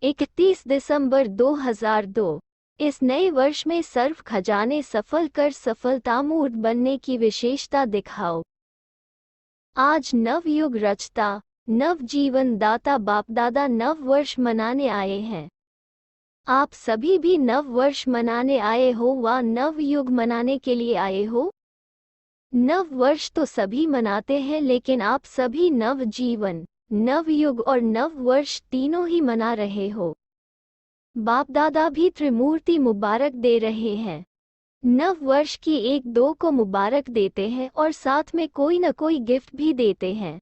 31 दिसंबर 2002। इस नए वर्ष में सर्व खजाने सफल कर सफलतामूर्त बनने की विशेषता दिखाओ। आज नव युग रचता, नव जीवन दाता बाप दादा नव वर्ष मनाने आए हैं। आप सभी भी नव वर्ष मनाने आए हो व नव युग मनाने के लिए आए हो। नव वर्ष तो सभी मनाते हैं, लेकिन आप सभी नव जीवन, नव युग और नव वर्ष तीनों ही मना रहे हो। बाप दादा भी त्रिमूर्ति मुबारक दे रहे हैं। नव वर्ष की एक दो को मुबारक देते हैं और साथ में कोई न कोई गिफ्ट भी देते हैं।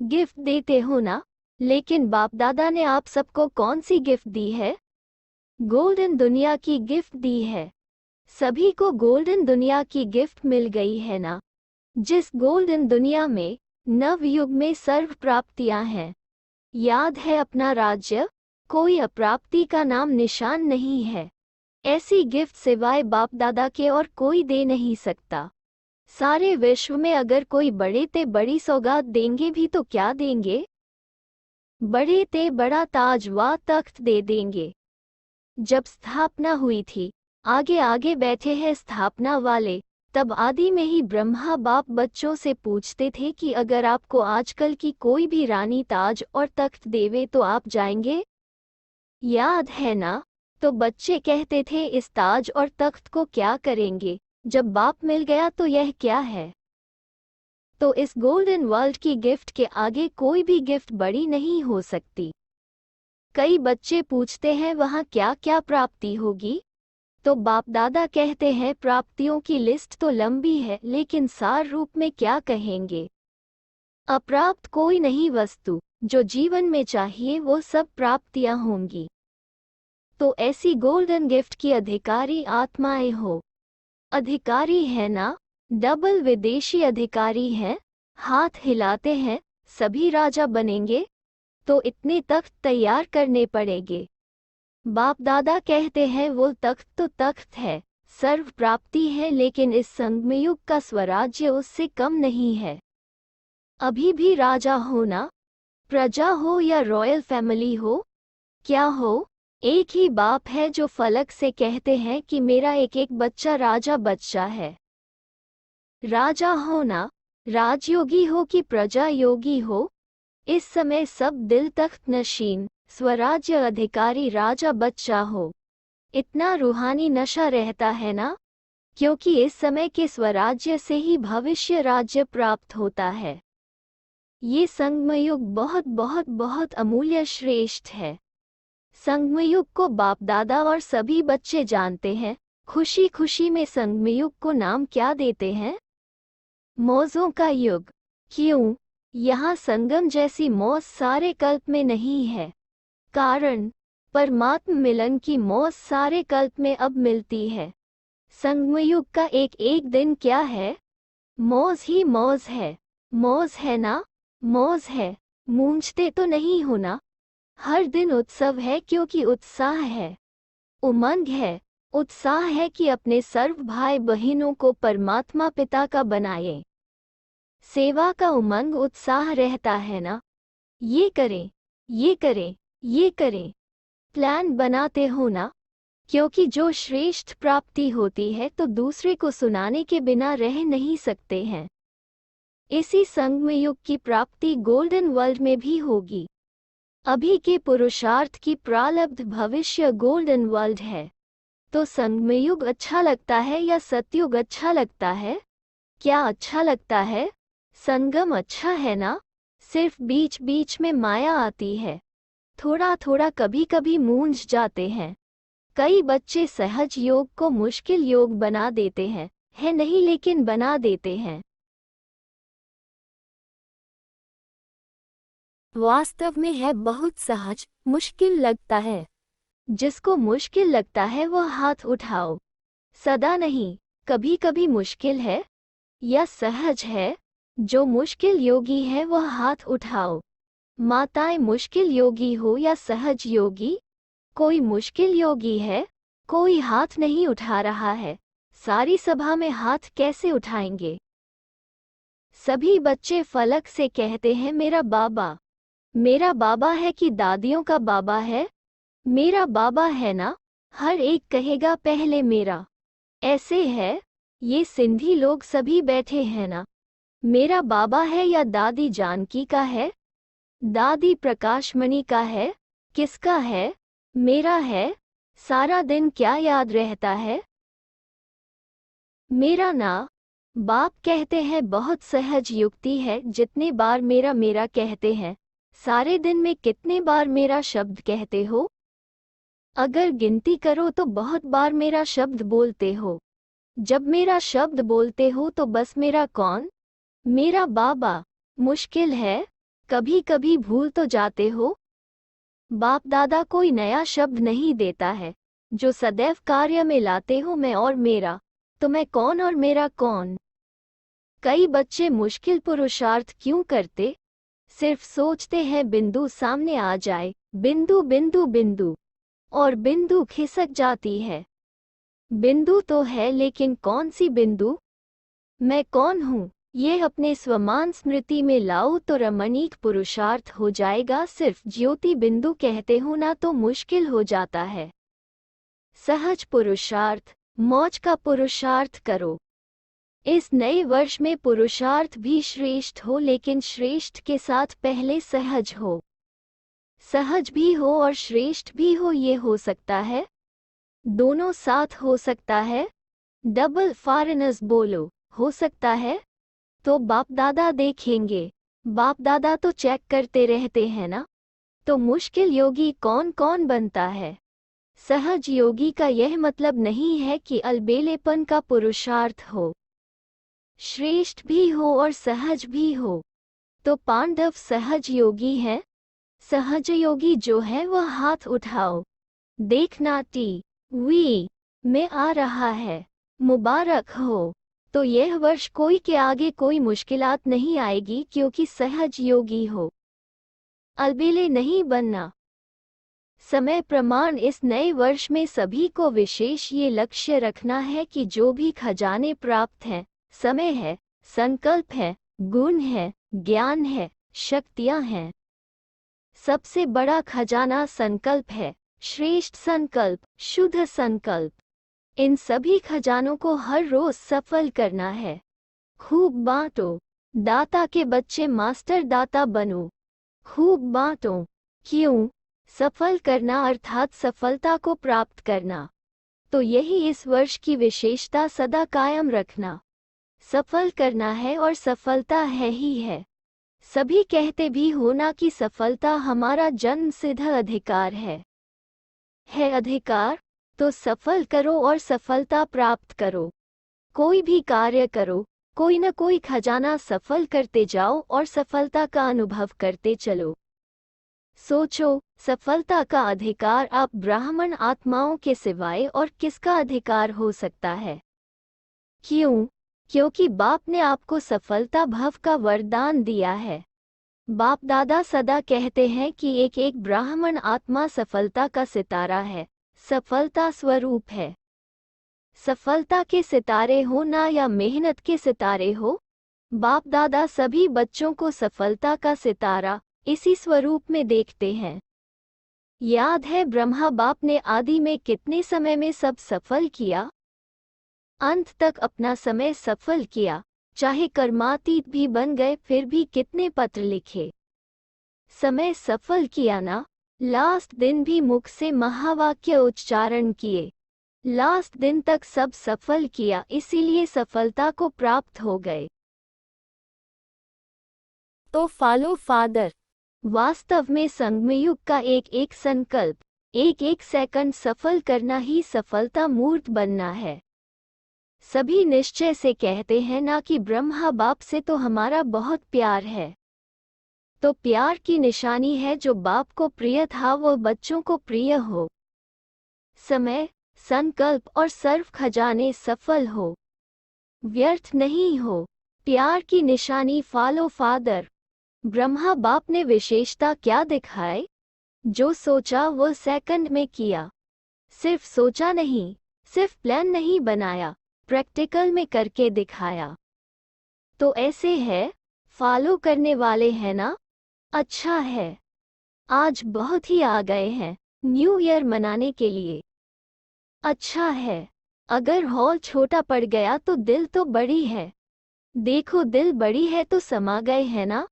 गिफ्ट देते हो ना, लेकिन बाप दादा ने आप सबको कौन सी गिफ्ट दी है? गोल्डन दुनिया की गिफ्ट दी है। सभी को गोल्डन दुनिया की गिफ्ट मिल गई है ना, जिस गोल्डन दुनिया में नव युग में सर्व प्राप्तियां हैं। याद है अपना राज्य, कोई अप्राप्ति का नाम निशान नहीं है। ऐसी गिफ्ट सिवाय बाप दादा के और कोई दे नहीं सकता। सारे विश्व में अगर कोई बड़े ते बड़ी सौगात देंगे भी तो क्या देंगे? बड़े ते बड़ा ताज व तख्त दे देंगे। जब स्थापना हुई थी, आगे आगे बैठे हैं स्थापना वाले, तब आदि में ही ब्रह्मा बाप बच्चों से पूछते थे कि अगर आपको आजकल की कोई भी रानी ताज और तख्त देवे तो आप जाएंगे? याद है ना? तो बच्चे कहते थे इस ताज और तख्त को क्या करेंगे, जब बाप मिल गया तो यह क्या है? तो इस गोल्डन वर्ल्ड की गिफ्ट के आगे कोई भी गिफ्ट बड़ी नहीं हो सकती। कई बच्चे पूछते हैं वहाँ क्या क्या प्राप्ति होगी? तो बाप दादा कहते हैं प्राप्तियों की लिस्ट तो लंबी है, लेकिन सार रूप में क्या कहेंगे? अप्राप्त कोई नहीं वस्तु, जो जीवन में चाहिए वो सब प्राप्तियां होंगी। तो ऐसी गोल्डन गिफ्ट की अधिकारी आत्माएं हो। अधिकारी है ना? डबल विदेशी अधिकारी हैं। हाथ हिलाते हैं, सभी राजा बनेंगे। तो इतने तख्त तैयार करने पड़ेंगे। बाप दादा कहते हैं वो तख्त तो तख्त है, सर्व प्राप्ति है, लेकिन इस संगमयुग का स्वराज्य उससे कम नहीं है। अभी भी राजा हो ना, प्रजा हो या रॉयल फैमिली हो, क्या हो, एक ही बाप है जो फलक से कहते हैं कि मेरा एक एक बच्चा राजा बच्चा है। राजा हो ना, राजयोगी हो कि प्रजा योगी हो, इस समय सब दिल तख्त नशीन, स्वराज्य अधिकारी राजा बच्चा हो। इतना रूहानी नशा रहता है ना, क्योंकि इस समय के स्वराज्य से ही भविष्य राज्य प्राप्त होता है। ये संगमयुग बहुत बहुत बहुत अमूल्य श्रेष्ठ है। संगमयुग को बाप दादा और सभी बच्चे जानते हैं। खुशी खुशी में संगमयुग को नाम क्या देते हैं? मौजों का युग। क्यों? यहाँ संगम जैसी मौज सारे कल्प में नहीं है। कारण, परमात्म मिलन की मौज सारे कल्प में अब मिलती है। संगमयुग का एक एक दिन क्या है? मौज ही मौज है। मौज है ना? मौज है। मूंझते तो नहीं हो ना? हर दिन उत्सव है, क्योंकि उत्साह है, उमंग है, उत्साह है कि अपने सर्व भाई बहनों को परमात्मा पिता का बनाए। सेवा का उमंग उत्साह रहता है ना? ये करें, ये करें, ये करें, प्लान बनाते हो ना? क्योंकि जो श्रेष्ठ प्राप्ति होती है तो दूसरे को सुनाने के बिना रह नहीं सकते हैं। इसी संगमयुग की प्राप्ति गोल्डन वर्ल्ड में भी होगी। अभी के पुरुषार्थ की प्रारब्ध भविष्य गोल्डन वर्ल्ड है। तो संगमयुग अच्छा लगता है या सतयुग अच्छा लगता है? क्या अच्छा लगता है? संगम अच्छा है ना? सिर्फ बीच बीच में माया आती है, थोड़ा थोड़ा कभी कभी मूंझ जाते हैं। कई बच्चे सहज योग को मुश्किल योग बना देते हैं, है नहीं लेकिन बना देते हैं। वास्तव में है बहुत सहज, मुश्किल लगता है। जिसको मुश्किल लगता है वह हाथ उठाओ। सदा नहीं, कभी कभी मुश्किल है या सहज है। जो मुश्किल योगी है वह हाथ उठाओ। माताएं मुश्किल योगी हो या सहज योगी, कोई मुश्किल योगी है, कोई हाथ नहीं उठा रहा है। सारी सभा में हाथ कैसे उठाएंगे? सभी बच्चे फलक से कहते हैं मेरा बाबा, मेरा बाबा है कि दादियों का बाबा है? मेरा बाबा है ना, हर एक कहेगा पहले मेरा। ऐसे है, ये सिंधी लोग सभी बैठे हैं ना। मेरा बाबा है या दादी जानकी का है? दादी प्रकाशमणि का है? किसका है? मेरा है। सारा दिन क्या याद रहता है? मेरा ना। बाप कहते हैं बहुत सहज युक्ति है, जितने बार मेरा मेरा कहते हैं, सारे दिन में कितने बार मेरा शब्द कहते हो? अगर गिनती करो तो बहुत बार मेरा शब्द बोलते हो। जब मेरा शब्द बोलते हो तो बस मेरा कौन? मेरा बाबा। मुश्किल है, कभी कभी भूल तो जाते हो। बाप दादा कोई नया शब्द नहीं देता है, जो सदैव कार्य में लाते हो मैं और मेरा। तो मैं कौन और मेरा कौन? कई बच्चे मुश्किल पुरुषार्थ क्यों करते? सिर्फ सोचते हैं बिंदु सामने आ जाए, बिंदु बिंदु बिंदु, और बिंदु खिसक जाती है। बिंदु तो है, लेकिन कौन सी बिंदु? मैं कौन हूँ, ये अपने स्वमान स्मृति में लाओ तो रमणीक पुरुषार्थ हो जाएगा। सिर्फ ज्योति बिंदु कहते हो ना तो मुश्किल हो जाता है। सहज पुरुषार्थ, मौज का पुरुषार्थ करो। इस नए वर्ष में पुरुषार्थ भी श्रेष्ठ हो, लेकिन श्रेष्ठ के साथ पहले सहज हो। सहज भी हो और श्रेष्ठ भी हो, ये हो सकता है? दोनों साथ हो सकता है? डबल फॉरेनर्स बोलो, हो सकता है? तो बाप दादा देखेंगे। बाप दादा तो चेक करते रहते हैं ना। तो मुश्किल योगी कौन कौन बनता है? सहज योगी का यह मतलब नहीं है कि अलबेलेपन का पुरुषार्थ हो। श्रेष्ठ भी हो और सहज भी हो। तो पांडव सहज योगी है? सहज योगी जो है वह हाथ उठाओ। देखना वी में आ रहा है। मुबारक हो। तो यह वर्ष कोई के आगे कोई मुश्किलात नहीं आएगी, क्योंकि सहज योगी हो। अलबेले नहीं बनना। समय प्रमाण इस नए वर्ष में सभी को विशेष ये लक्ष्य रखना है कि जो भी खजाने प्राप्त हैं, समय है, संकल्प है, गुण है, ज्ञान है, शक्तियां हैं। सबसे बड़ा खजाना संकल्प है, श्रेष्ठ संकल्प, शुद्ध संकल्प। इन सभी खजानों को हर रोज सफल करना है। खूब बांटो। दाता के बच्चे मास्टर दाता बनो। खूब बांटो। क्यों? सफल करना अर्थात सफलता को प्राप्त करना। तो यही इस वर्ष की विशेषता सदा कायम रखना। सफल करना है और सफलता है ही है। सभी कहते भी हो ना कि सफलता हमारा जन्मसिद्ध अधिकार है अधिकार? तो सफल करो और सफलता प्राप्त करो। कोई भी कार्य करो, कोई न कोई खजाना सफल करते जाओ और सफलता का अनुभव करते चलो। सोचो, सफलता का अधिकार आप ब्राह्मण आत्माओं के सिवाय और किसका अधिकार हो सकता है? क्यों? क्योंकि बाप ने आपको सफलता भव का वरदान दिया है। बाप दादा सदा कहते हैं कि एक एक ब्राह्मण आत्मा सफलता का सितारा है, सफलता स्वरूप है। सफलता के सितारे हो ना या मेहनत के सितारे हो, बाप दादा सभी बच्चों को सफलता का सितारा इसी स्वरूप में देखते हैं। याद है ब्रह्मा बाप ने आदि में कितने समय में सब सफल किया? अंत तक अपना समय सफल किया, चाहे कर्मातीत भी बन गए फिर भी कितने पत्र लिखे। समय सफल किया ना। लास्ट दिन भी मुख से महावाक्य उच्चारण किए। लास्ट दिन तक सब सफल किया, इसीलिए सफलता को प्राप्त हो गए। तो फॉलो फादर। वास्तव में संगमयुग का एक एक संकल्प, एक एक सेकंड सफल करना ही सफलता मूर्त बनना है। सभी निश्चय से कहते हैं ना कि ब्रह्मा बाप से तो हमारा बहुत प्यार है। तो प्यार की निशानी है जो बाप को प्रिय था वो बच्चों को प्रिय हो। समय, संकल्प और सर्व खजाने सफल हो, व्यर्थ नहीं हो। प्यार की निशानी फॉलो फादर। ब्रह्मा बाप ने विशेषता क्या दिखाई? जो सोचा वो सेकंड में किया। सिर्फ सोचा नहीं, सिर्फ प्लान नहीं बनाया, प्रैक्टिकल में करके दिखाया। तो ऐसे है, फॉलो करने वाले हैं ना? अच्छा है। आज बहुत ही आ गए हैं न्यू ईयर मनाने के लिए। अच्छा है, अगर हॉल छोटा पड़ गया तो दिल तो बड़ी है। देखो दिल बड़ी है तो समा गए हैं ना।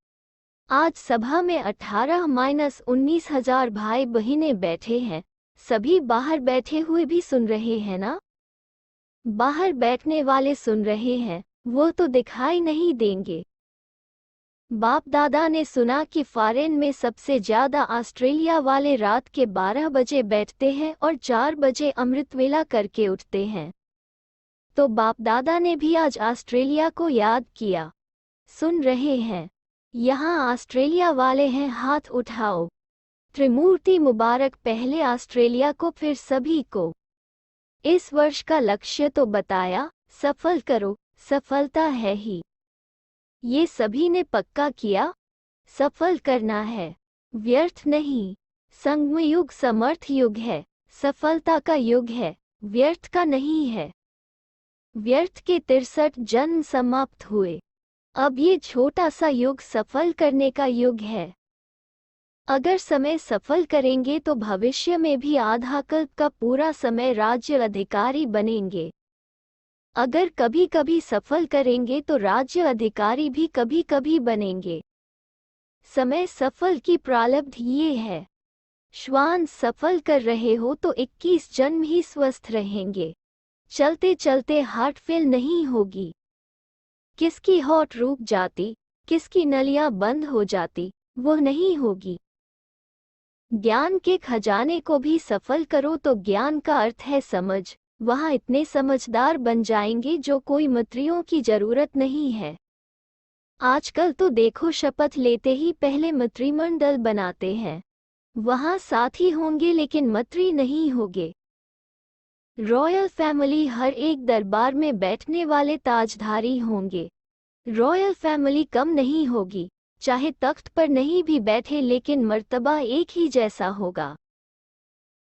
आज सभा में 18-19 हजार भाई बहिनें बैठे हैं। सभी बाहर बैठे हुए भी सुन रहे हैं ना। बाहर बैठने वाले सुन रहे हैं, वो तो दिखाई नहीं देंगे। बाप दादा ने सुना कि फॉरेन में सबसे ज्यादा ऑस्ट्रेलिया वाले रात के 12 बजे बैठते हैं और 4 बजे अमृतवेला करके उठते हैं। तो बाप दादा ने भी आज ऑस्ट्रेलिया को याद किया। सुन रहे हैं? यहाँ ऑस्ट्रेलिया वाले हैं, हाथ उठाओ। त्रिमूर्ति मुबारक, पहले ऑस्ट्रेलिया को फिर सभी को। इस वर्ष का लक्ष्य तो बताया, सफल करो, सफलता है ही। ये सभी ने पक्का किया, सफल करना है, व्यर्थ नहीं। संगम युग समर्थ युग है, सफलता का युग है, व्यर्थ का नहीं है। व्यर्थ के 63 जन्म समाप्त हुए। अब ये छोटा सा युग सफल करने का युग है। अगर समय सफल करेंगे तो भविष्य में भी आधा कल्प का पूरा समय राज्य अधिकारी बनेंगे। अगर कभी कभी सफल करेंगे तो राज्य अधिकारी भी कभी कभी बनेंगे। समय सफल की प्रारब्ध ये है। श्वान सफल कर रहे हो तो 21 जन्म ही स्वस्थ रहेंगे। चलते चलते हार्ट फेल नहीं होगी। किसकी हार्ट रुक जाती, किसकी नलियां बंद हो जाती, वो नहीं होगी। ज्ञान के खजाने को भी सफल करो तो ज्ञान का अर्थ है समझ। वहाँ इतने समझदार बन जाएंगे जो कोई मंत्रियों की जरूरत नहीं है। आजकल तो देखो शपथ लेते ही पहले मंत्रिमंडल बनाते हैं। वहाँ साथी होंगे लेकिन मंत्री नहीं होंगे। रॉयल फैमिली हर एक दरबार में बैठने वाले ताजधारी होंगे। रॉयल फैमिली कम नहीं होगी, चाहे तख्त पर नहीं भी बैठे लेकिन मर्तबा एक ही जैसा होगा।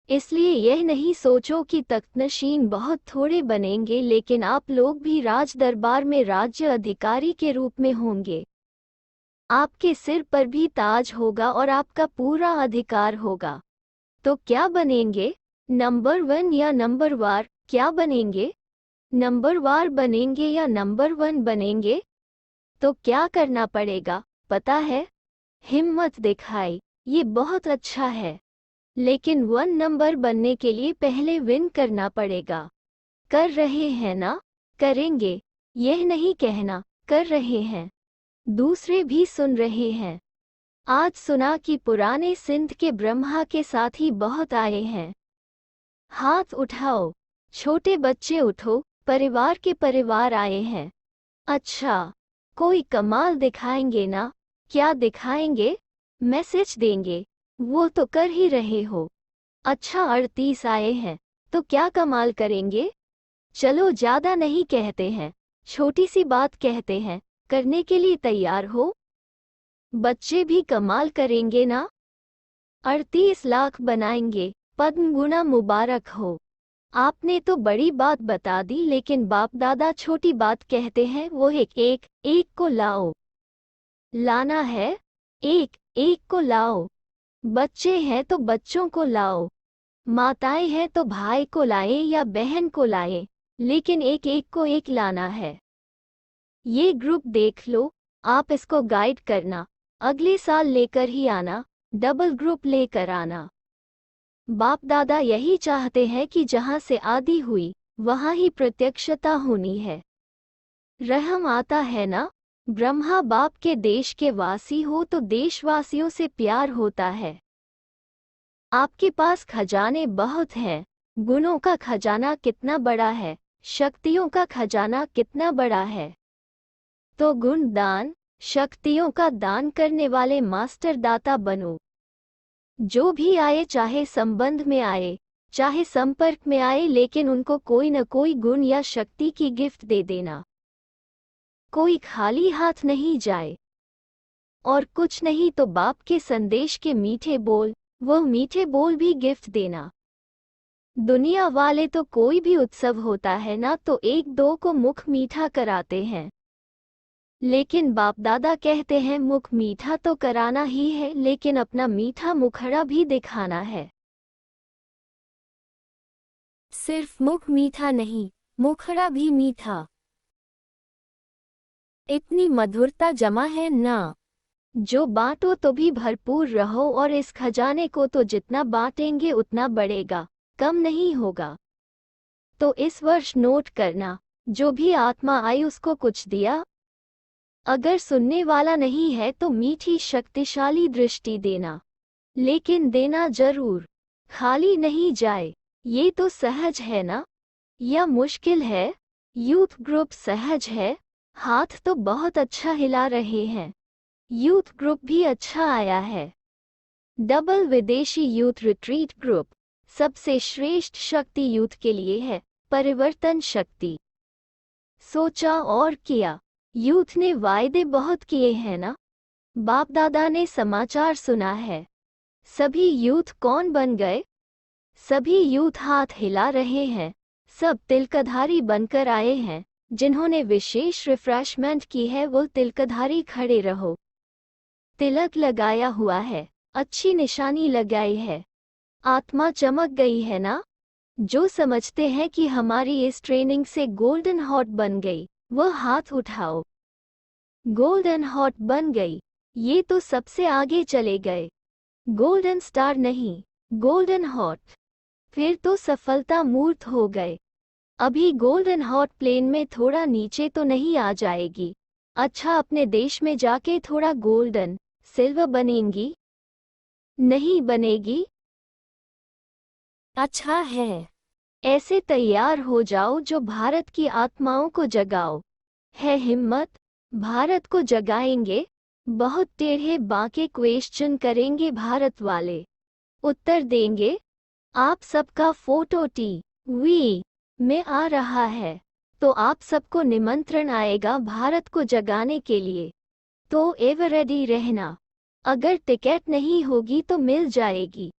इसलिए यह नहीं सोचो कि तख्तनशीन बहुत थोड़े बनेंगे, लेकिन आप लोग भी राज दरबार में राज्य अधिकारी के रूप में होंगे। आपके सिर पर भी ताज होगा और आपका पूरा अधिकार होगा। तो क्या बनेंगे? नंबर 1 या नंबर वार? क्या बनेंगे? नंबर वार बनेंगे या नंबर 1 बनेंगे? तो क्या करना पड़ेगा पता है? हिम्मत दिखाई, ये बहुत अच्छा है। लेकिन 1 नंबर बनने के लिए पहले विन करना पड़ेगा। कर रहे हैं ना? करेंगे, यह नहीं कहना, कर रहे हैं। दूसरे भी सुन रहे हैं। आज सुना कि पुराने सिंध के ब्रह्मा के साथी बहुत आए हैं। हाथ उठाओ, छोटे बच्चे उठो, परिवार के परिवार आए हैं। अच्छा, कोई कमाल दिखाएंगे ना? क्या दिखाएंगे? मैसेज देंगे, वो तो कर ही रहे हो। अच्छा 38 आए हैं, तो क्या कमाल करेंगे? चलो ज्यादा नहीं कहते हैं, छोटी सी बात कहते हैं, करने के लिए तैयार हो? बच्चे भी कमाल करेंगे ना? 38 लाख बनाएंगे, पद्म गुना मुबारक हो। आपने तो बड़ी बात बता दी, लेकिन बाप दादा छोटी बात कहते हैं। वो एक को लाओ। लाना है, एक को लाओ। बच्चे हैं तो बच्चों को लाओ। माताएं हैं तो भाई को लाएं या बहन को लाएं, लेकिन एक को एक लाना है। ये ग्रुप देख लो, आप इसको गाइड करना, अगले साल लेकर ही आना, डबल ग्रुप लेकर आना। बाप दादा यही चाहते हैं कि जहां से आदि हुई वहां ही प्रत्यक्षता होनी है। रहम आता है ना? ब्रह्मा बाप के देश के वासी हो तो देशवासियों से प्यार होता है। आपके पास खजाने बहुत हैं। गुणों का खजाना कितना बड़ा है, शक्तियों का खजाना कितना बड़ा है। तो गुण दान, शक्तियों का दान करने वाले मास्टर दाता बनो। जो भी आए, चाहे संबंध में आए, चाहे संपर्क में आए, लेकिन उनको कोई न कोई गुण या शक्ति की गिफ्ट दे देना। कोई खाली हाथ नहीं जाए। और कुछ नहीं तो बाप के संदेश के मीठे बोल, वो मीठे बोल भी गिफ्ट देना। दुनिया वाले तो कोई भी उत्सव होता है ना तो 1-2 को मुख मीठा कराते हैं। लेकिन बाप दादा कहते हैं मुख मीठा तो कराना ही है, लेकिन अपना मीठा मुखड़ा भी दिखाना है। सिर्फ मुख मीठा नहीं, मुखड़ा भी मीठा। इतनी मधुरता जमा है ना। जो बांटो तो भी भरपूर रहो, और इस खजाने को तो जितना बांटेंगे उतना बढ़ेगा, कम नहीं होगा। तो इस वर्ष नोट करना, जो भी आत्मा आई उसको कुछ दिया। अगर सुनने वाला नहीं है तो मीठी शक्तिशाली दृष्टि देना, लेकिन देना जरूर, खाली नहीं जाए। ये तो सहज है ना, या मुश्किल है? यूथ ग्रुप सहज है। हाथ तो बहुत अच्छा हिला रहे हैं। यूथ ग्रुप भी अच्छा आया है। डबल विदेशी यूथ रिट्रीट ग्रुप सबसे श्रेष्ठ शक्ति यूथ के लिए है, परिवर्तन शक्ति। सोचा और किया। यूथ ने वायदे बहुत किए हैं ना। बाप दादा ने समाचार सुना है। सभी यूथ कौन बन गए? सभी यूथ हाथ हिला रहे हैं। सब तिलकधारी बनकर आए हैं। जिन्होंने विशेष रिफ्रेशमेंट की है वो तिलकधारी खड़े रहो। तिलक लगाया हुआ है, अच्छी निशानी लगाई है। आत्मा चमक गई है ना। जो समझते हैं कि हमारी इस ट्रेनिंग से गोल्डन हॉट बन गई, वह हाथ उठाओ। गोल्डन हॉट बन गई, ये तो सबसे आगे चले गए। गोल्डन स्टार नहीं, गोल्डन हॉट। फिर तो सफलता मूर्त हो गए। अभी गोल्डन हॉट प्लेन में थोड़ा नीचे तो नहीं आ जाएगी? अच्छा, अपने देश में जाके थोड़ा गोल्डन सिल्वर बनेंगी? नहीं बनेगी। अच्छा है, ऐसे तैयार हो जाओ जो भारत की आत्माओं को जगाओ। है हिम्मत, भारत को जगाएंगे। बहुत टेढ़े बांके क्वेश्चन करेंगे भारत वाले, उत्तर देंगे। आप सबका फोटो टी.वी. में आ रहा है, तो आप सबको निमंत्रण आएगा भारत को जगाने के लिए। तो एवर रेडी रहना। अगर टिकट नहीं होगी तो मिल जाएगी।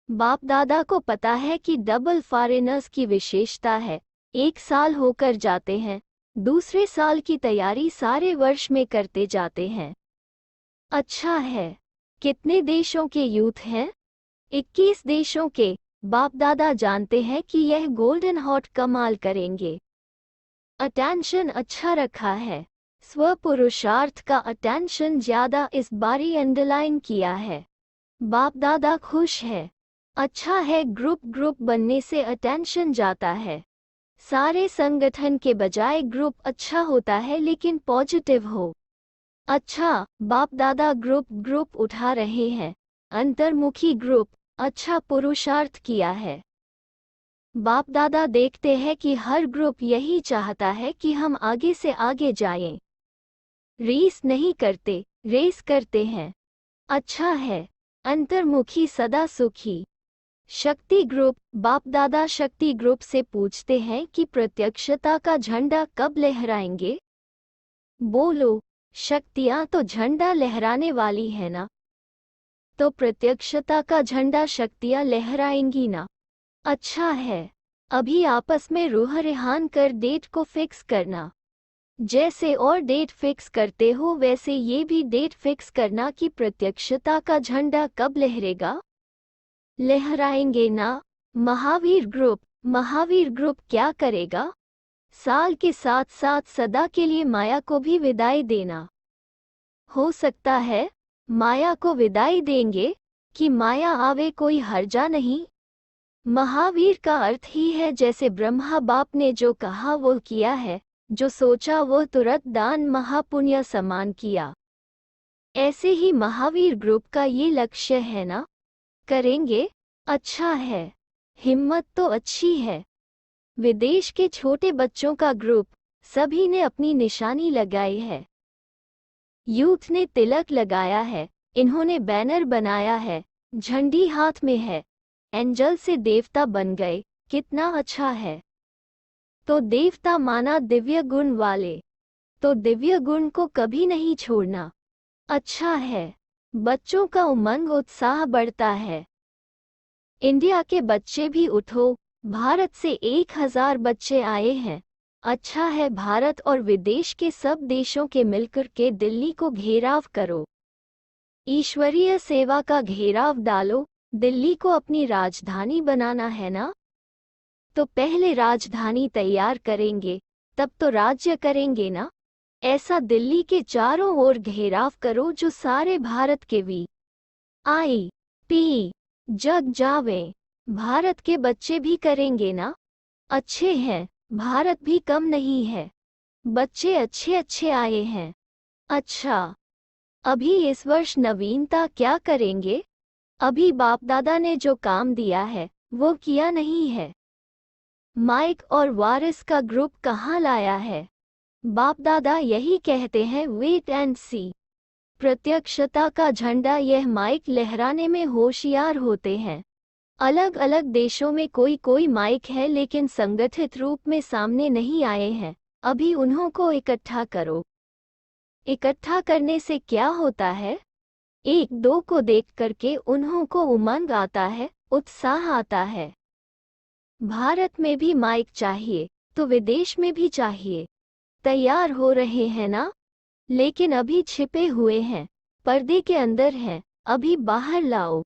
बाप दादा को पता है कि डबल फॉरेनर्स की विशेषता है, एक साल होकर जाते हैं, दूसरे साल की तैयारी सारे वर्ष में करते जाते हैं। अच्छा है। कितने देशों के यूथ हैं? 21 देशों के। बाप दादा जानते हैं कि यह गोल्डन हॉट कमाल करेंगे। अटेंशन अच्छा रखा है। स्व पुरुषार्थ का अटेंशन ज्यादा इस बारी अंडरलाइन किया है। बाप दादा खुश है। अच्छा है, ग्रुप बनने से अटेंशन जाता है। सारे संगठन के बजाय ग्रुप अच्छा होता है, लेकिन पॉजिटिव हो। अच्छा, बाप दादा ग्रुप उठा रहे हैं। अंतर्मुखी ग्रुप, अच्छा पुरुषार्थ किया है। बाप दादा देखते हैं कि हर ग्रुप यही चाहता है कि हम आगे से आगे जाएं। रेस नहीं करते, रेस करते हैं। अच्छा है। अंतर्मुखी सदा सुखी। शक्ति ग्रुप, बाप दादा शक्ति ग्रुप से पूछते हैं कि प्रत्यक्षता का झंडा कब लहराएंगे? बोलो, शक्तियां तो झंडा लहराने वाली है ना। तो प्रत्यक्षता का झंडा शक्तियां लहराएंगी ना। अच्छा है। अभी आपस में रूह रेहान कर डेट को फिक्स करना। जैसे और डेट फिक्स करते हो वैसे ये भी डेट फिक्स करना कि प्रत्यक्षता का झंडा कब लहरेगा। लहराएंगे ना। महावीर ग्रुप क्या करेगा? साल के साथ साथ सदा के लिए माया को भी विदाई देना। हो सकता है माया को विदाई देंगे कि माया आवे, कोई हर्जा नहीं। महावीर का अर्थ ही है जैसे ब्रह्मा बाप ने जो कहा वो किया है, जो सोचा वो तुरंत दान महापुण्य समान किया। ऐसे ही महावीर ग्रुप का ये लक्ष्य है ना। करेंगे। अच्छा है। हिम्मत तो अच्छी है। विदेश के छोटे बच्चों का ग्रुप, सभी ने अपनी निशानी लगाई है। यूथ ने तिलक लगाया है, इन्होंने बैनर बनाया है, झंडी हाथ में है। एंजल से देवता बन गए, कितना अच्छा है। तो देवता माना दिव्य गुण वाले, तो दिव्य गुण को कभी नहीं छोड़ना। अच्छा है। बच्चों का उमंग उत्साह बढ़ता है। इंडिया के बच्चे भी उठो। भारत से 1000 बच्चे आए हैं। अच्छा है, भारत और विदेश के सब देशों के मिलकर के दिल्ली को घेराव करो। ईश्वरीय सेवा का घेराव डालो। दिल्ली को अपनी राजधानी बनाना है ना, तो पहले राजधानी तैयार करेंगे, तब तो राज्य करेंगे ना। ऐसा दिल्ली के चारों ओर घेराव करो जो सारे भारत के VIP जग जावे। भारत के बच्चे भी करेंगे ना। अच्छे हैं, भारत भी कम नहीं है, बच्चे अच्छे अच्छे आए हैं। अच्छा, अभी इस वर्ष नवीनता क्या करेंगे? अभी बाप दादा ने जो काम दिया है वो किया नहीं है। माइक और वारिस का ग्रुप कहाँ लाया है? बाप दादा यही कहते हैं, वेट एंड सी। प्रत्यक्षता का झंडा यह माइक लहराने में होशियार होते हैं। अलग अलग देशों में कोई कोई माइक है लेकिन संगठित रूप में सामने नहीं आए हैं। अभी उन्हों को इकट्ठा करो। इकट्ठा करने से क्या होता है? एक दो को देख करके उन्हों को उमंग आता है, उत्साह आता है। भारत में भी माइक चाहिए तो विदेश में भी चाहिए। तैयार हो रहे हैं ना, लेकिन अभी छिपे हुए हैं, पर्दे के अंदर हैं, अभी बाहर लाओ।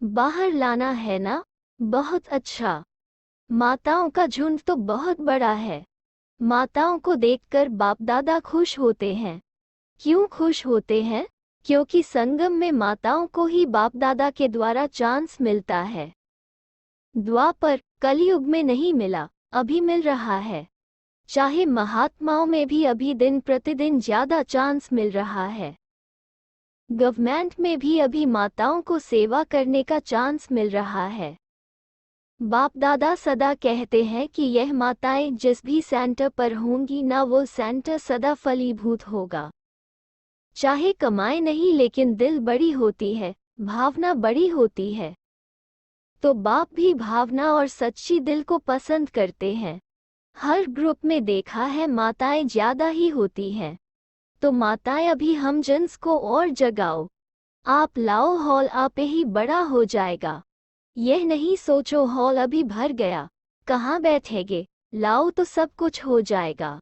बाहर लाना है ना, बहुत अच्छा। माताओं का झुंड तो बहुत बड़ा है। माताओं को देखकर बाप दादा खुश होते हैं। क्यों खुश होते हैं? क्योंकि संगम में माताओं को ही बाप दादा के द्वारा चांस मिलता है। द्वापर कलयुग में नहीं मिला, अभी मिल रहा है। चाहे महात्माओं में भी अभी दिन प्रतिदिन ज्यादा चांस मिल रहा है। गवर्नमेंट में भी अभी माताओं को सेवा करने का चांस मिल रहा है। बाप दादा सदा कहते हैं कि यह माताएं जिस भी सेंटर पर होंगी ना, वो सेंटर सदा फलीभूत होगा। चाहे कमाए नहीं लेकिन दिल बड़ी होती है, भावना बड़ी होती है। तो बाप भी भावना और सच्ची दिल को पसंद करते हैं। हर ग्रुप में देखा है माताएं ज्यादा ही होती हैं। तो माताएं अभी हम जेंट्स को और जगाओ। आप लाओ, हॉल आपे ही बड़ा हो जाएगा। यह नहीं सोचो हॉल अभी भर गया, कहाँ बैठेंगे, लाओ तो सब कुछ हो जाएगा।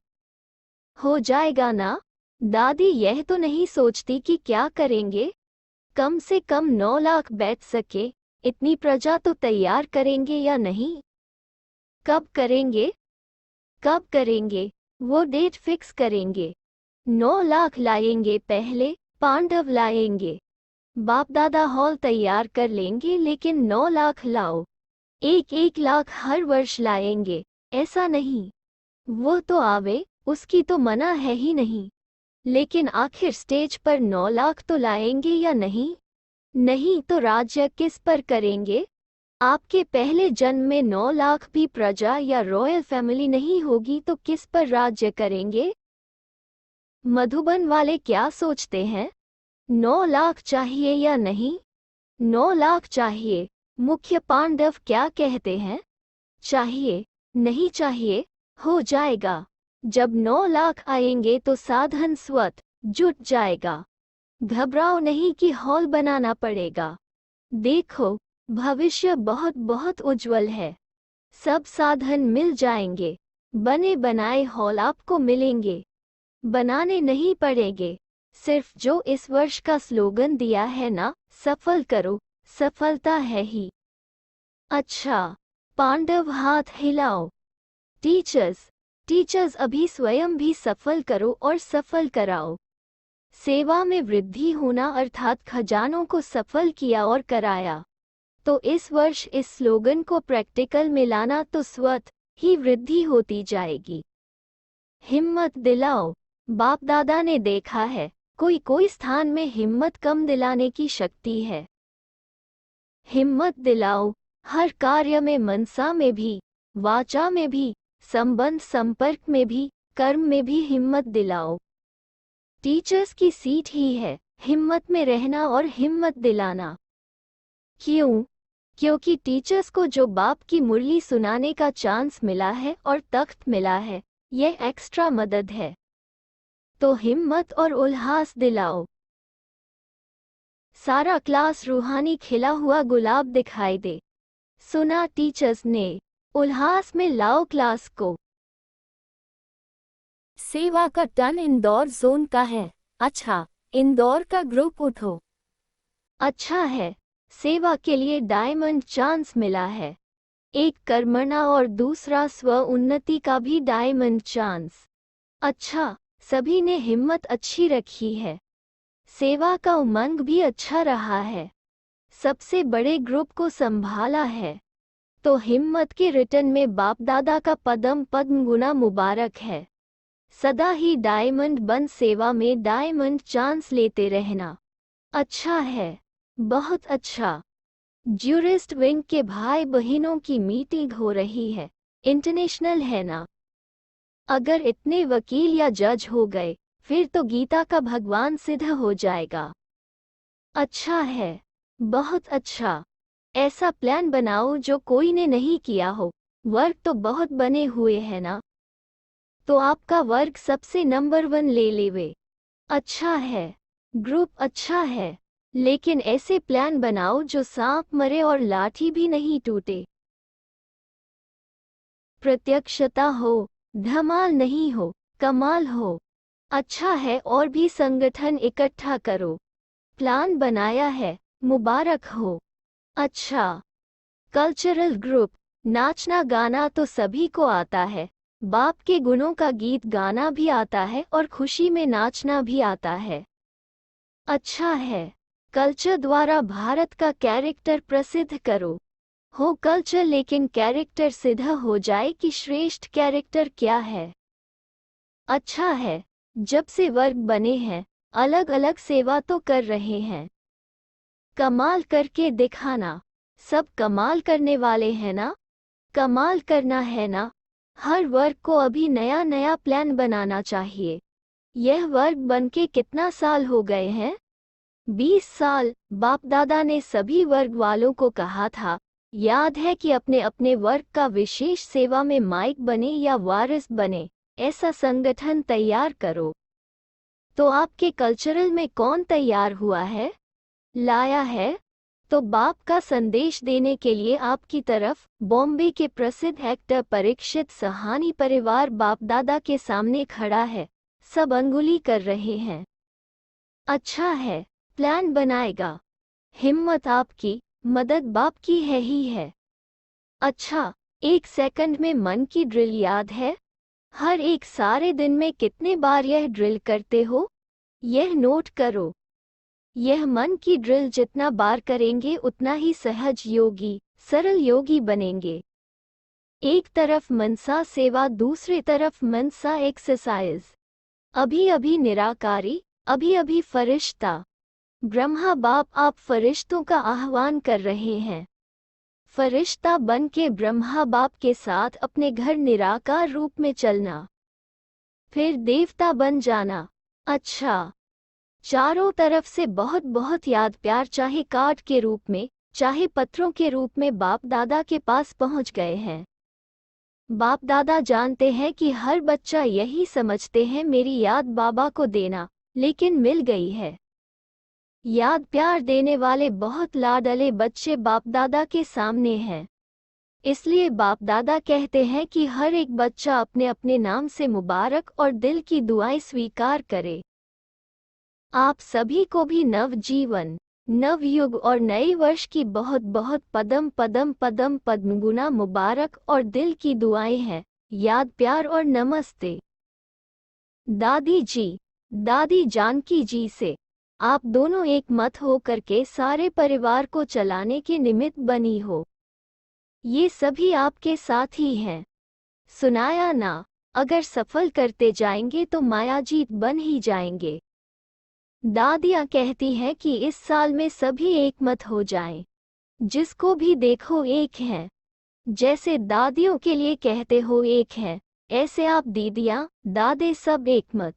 हो जाएगा ना। दादी यह तो नहीं सोचती कि क्या करेंगे। कम से कम 9 लाख बैठ सके, इतनी प्रजा तो तैयार करेंगे या नहीं? कब करेंगे? कब करेंगे? वो डेट फिक्स करेंगे। 9 लाख लाएंगे, पहले पांडव लाएंगे। बाप दादा हॉल तैयार कर लेंगे लेकिन 9 लाख लाओ। 1-1 लाख हर वर्ष लाएंगे, ऐसा नहीं। वो तो आवे, उसकी तो मना है ही नहीं। लेकिन आखिर स्टेज पर 9 लाख तो लाएंगे या नहीं? नहीं तो राज्य किस पर करेंगे? आपके पहले जन्म में 9 लाख भी प्रजा या रॉयल फैमिली नहीं होगी तो किस पर राज्य करेंगे? मधुबन वाले क्या सोचते हैं? 9 लाख चाहिए या नहीं? 9 लाख चाहिए। मुख्य पांडव क्या कहते हैं? चाहिए, नहीं चाहिए? हो जाएगा। जब 9 लाख आएंगे तो साधन स्वत जुट जाएगा। घबराओ नहीं कि हॉल बनाना पड़ेगा। देखो, भविष्य बहुत बहुत उज्जवल है। सब साधन मिल जाएंगे। बने बनाए हॉल आपको मिलेंगे। बनाने नहीं पड़ेंगे। सिर्फ जो इस वर्ष का स्लोगन दिया है ना, सफल करो, सफलता है ही। अच्छा, पांडव हाथ हिलाओ। टीचर्स अभी स्वयं भी सफल करो और सफल कराओ। सेवा में वृद्धि होना अर्थात खजानों को सफल किया और कराया। तो इस वर्ष इस स्लोगन को प्रैक्टिकल में लाना तो स्वतः ही वृद्धि होती जाएगी। हिम्मत दिलाओ। बाप दादा ने देखा है, कोई कोई स्थान में हिम्मत कम दिलाने की शक्ति है। हिम्मत दिलाओ, हर कार्य में, मनसा में भी, वाचा में भी, संबंध संपर्क में भी, कर्म में भी हिम्मत दिलाओ। टीचर्स की सीट ही है हिम्मत में रहना और हिम्मत दिलाना। क्यों? क्योंकि टीचर्स को जो बाप की मुरली सुनाने का चांस मिला है और तख्त मिला है, यह एक्स्ट्रा मदद है। तो हिम्मत और उल्लास दिलाओ। सारा क्लास रूहानी खिला हुआ गुलाब दिखाई दे। सुना टीचर्स ने, उल्लास में लाओ क्लास को। सेवा का टर्न इंदौर जोन का है। अच्छा, इंदौर का ग्रुप उठो। अच्छा है, सेवा के लिए डायमंड चांस मिला है। एक कर्मणा और दूसरा स्व उन्नति का भी डायमंड चांस। अच्छा, सभी ने हिम्मत अच्छी रखी है। सेवा का उमंग भी अच्छा रहा है। सबसे बड़े ग्रुप को संभाला है, तो हिम्मत के रिटर्न में बाप दादा का पद्म गुना मुबारक है। सदा ही डायमंड बन सेवा में डायमंड चांस लेते रहना। अच्छा है, बहुत अच्छा। ज्यूरिस्ट विंग के भाई बहनों की मीटिंग हो रही है। इंटरनेशनल है ना? अगर इतने वकील या जज हो गए फिर तो गीता का भगवान सिद्ध हो जाएगा। अच्छा है, बहुत अच्छा। ऐसा प्लान बनाओ जो कोई ने नहीं किया हो। वर्ग तो बहुत बने हुए हैं ना, तो आपका वर्ग सबसे नंबर 1 ले लेवे। अच्छा है, ग्रुप अच्छा है, लेकिन ऐसे प्लान बनाओ जो सांप मरे और लाठी भी नहीं टूटे। प्रत्यक्षता हो, धमाल नहीं हो, कमाल हो। अच्छा है, और भी संगठन इकट्ठा करो। प्लान बनाया है, मुबारक हो। अच्छा, कल्चरल ग्रुप। नाचना गाना तो सभी को आता है। बाप के गुणों का गीत गाना भी आता है और खुशी में नाचना भी आता है। अच्छा है, कल्चर द्वारा भारत का कैरेक्टर प्रसिद्ध करो। हो कल्चर लेकिन कैरेक्टर सिद्ध हो जाए कि श्रेष्ठ कैरेक्टर क्या है। अच्छा है, जब से वर्ग बने हैं अलग अलग सेवा तो कर रहे हैं। कमाल करके दिखाना। सब कमाल करने वाले हैं ना? कमाल करना है ना? हर वर्ग को अभी नया नया प्लान बनाना चाहिए। यह वर्ग बनके कितना साल हो गए हैं? 20 साल। बाप दादा ने सभी वर्ग वालों को कहा था, याद है कि अपने अपने वर्ग का विशेष सेवा में माइक बने या वारिस बने, ऐसा संगठन तैयार करो। तो आपके कल्चरल में कौन तैयार हुआ है? लाया है? तो बाप का संदेश देने के लिए आपकी तरफ बॉम्बे के प्रसिद्ध एक्टर परीक्षित सहानी परिवार बाप दादा के सामने खड़ा है। सब अंगुली कर रहे हैं। अच्छा है, प्लान बनाएगा। हिम्मत आपकी, मदद बाप की है ही है। अच्छा, 1 सेकंड में मन की ड्रिल याद है? हर एक सारे दिन में कितने बार यह ड्रिल करते हो? यह नोट करो। यह मन की ड्रिल जितना बार करेंगे उतना ही सहज योगी, सरल योगी बनेंगे। एक तरफ मनसा सेवा, दूसरी तरफ मनसा एक्सरसाइज। अभी अभी निराकारी, अभी अभी फरिश्ता। ब्रह्मा बाप आप फरिश्तों का आह्वान कर रहे हैं। फरिश्ता बन के ब्रह्मा बाप के साथ अपने घर निराकार रूप में चलना, फिर देवता बन जाना। अच्छा, चारों तरफ से बहुत बहुत याद प्यार, चाहे कार्ड के रूप में चाहे पत्रों के रूप में बाप दादा के पास पहुंच गए हैं। बाप दादा जानते हैं कि हर बच्चा यही समझते हैं मेरी याद बाबा को देना, लेकिन मिल गई है। याद प्यार देने वाले बहुत लाडले बच्चे बाप दादा के सामने हैं। इसलिए बाप दादा कहते हैं कि हर एक बच्चा अपने अपने नाम से मुबारक और दिल की दुआएं स्वीकार करे। आप सभी को भी नव जीवन, नव युग और नए वर्ष की बहुत बहुत पद्म गुना मुबारक और दिल की दुआएं हैं। याद प्यार और नमस्ते। दादी जी, दादी जानकी जी से आप दोनों एक मत हो करके सारे परिवार को चलाने के निमित्त बनी हो। ये सभी आपके साथ ही हैं। सुनाया ना? अगर सफल करते जाएंगे तो मायाजीत बन ही जाएंगे। दादियाँ कहती हैं कि इस साल में सभी एक मत हो जाएं। जिसको भी देखो एक हैं। जैसे दादियों के लिए कहते हो एक हैं, ऐसे आप दीदियाँ दादे सब एक मत।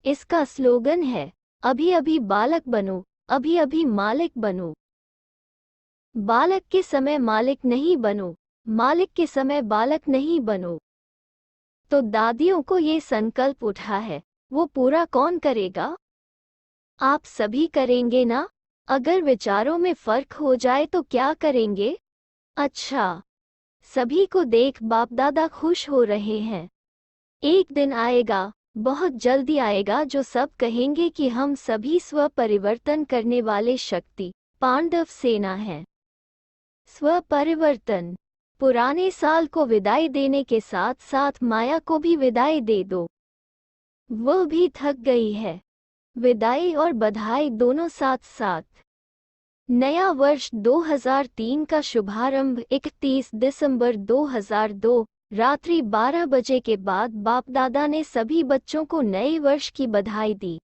इसका स्लोगन है, अभी अभी बालक बनो, अभी अभी मालिक बनो। बालक के समय मालिक नहीं बनो, मालिक के समय बालक नहीं बनो। तो दादियों को ये संकल्प उठा है, वो पूरा कौन करेगा? आप सभी करेंगे ना? अगर विचारों में फर्क हो जाए तो क्या करेंगे? अच्छा, सभी को देख बाप दादा खुश हो रहे हैं। एक दिन आएगा, बहुत जल्दी आएगा, जो सब कहेंगे कि हम सभी स्व परिवर्तन करने वाले शक्ति पांडव सेना हैं। स्व परिवर्तन। पुराने साल को विदाई देने के साथ साथ माया को भी विदाई दे दो, वो भी थक गई है। विदाई और बधाई दोनों साथ साथ। नया वर्ष 2003 का शुभारंभ 31 दिसंबर 2002 रात्रि 12 बजे के बाद बाप दादा ने सभी बच्चों को नए वर्ष की बधाई दी।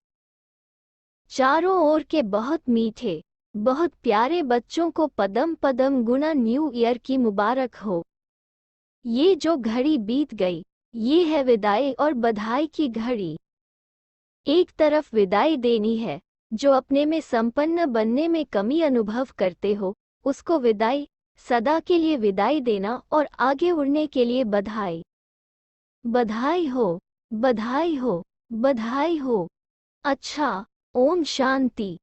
चारों ओर के बहुत मीठे, बहुत प्यारे बच्चों को पदम पदम गुणा न्यू ईयर की मुबारक हो। ये जो घड़ी बीत गई, ये है विदाई और बधाई की घड़ी। एक तरफ विदाई देनी है, जो अपने में संपन्न बनने में कमी अनुभव करते हो, उसको विदाई, सदा के लिए विदाई देना, और आगे उड़ने के लिए बधाई। बधाई हो, बधाई हो, बधाई हो। अच्छा, ओम शांति।